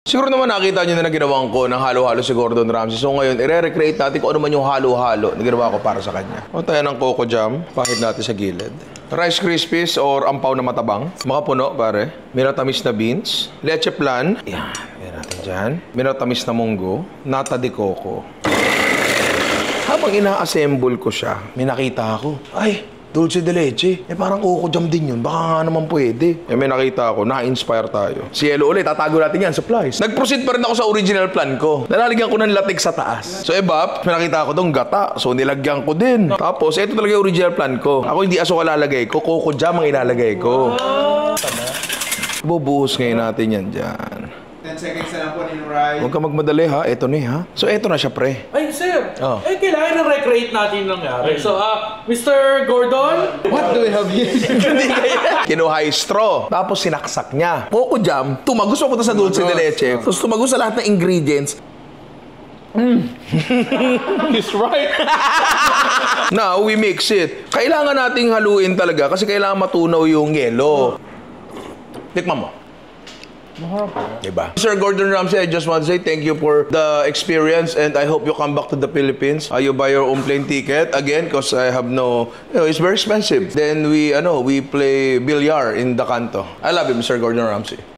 Siguro naman nakita nyo na ginawa ko ng halo-halo si Gordon Ramsay. So ngayon, i-recreate natin kung ano man yung halo-halo na ginawa ko para sa kanya. O tayo ng coco jam, pahid natin sa gilid. Rice Krispies or ampaw na matabang. Makapuno, pare. Minatamis na beans. Leche flan. Yan, yan natin dyan. Minatamis na munggo. Nata de coco. Habang ina-assemble ko siya, may nakita ako. Ay, dulce de leche. Parang coco jam din yun. Baka nga naman pwede. May nakita ako, na-inspire tayo. Si Elo ulit, tatago natin yan, supplies. Nag-proceed pa rin ako sa original plan ko. Nalalagyan ko ng latex sa taas. So, may nakita ako dong gata. So, nilagyan ko din. Tapos, ito talaga yung original plan ko. Ako hindi aso lalagay ko. Coco jam ang ilalagay ko. Bubuhos ngayon natin yan dyan. 10 seconds na lang po, Ninray. Huwag ka magmadali ha. Ito na ha. So, ito na siya, pre. Ay, sir. Oh. Kailangan na-recreate natin nangyari. So, Mr. Gordon? What do we have here? Kinuha yung straw. Tapos sinaksak niya. Coco jam. Tumagos ako sa dulce de leche. Tapos tumagos sa lahat ng ingredients. He's right. Now, we mix it. Kailangan nating haluin talaga kasi kailangan matunaw yung yelo. Tikman mo. Diba? Sir Gordon Ramsay, I just want to say thank you for the experience and I hope you come back to the Philippines. You buy your own plane ticket again because I have no, it's very expensive. Then we play billiard in the Canto. I love you, Mr. Gordon Ramsay.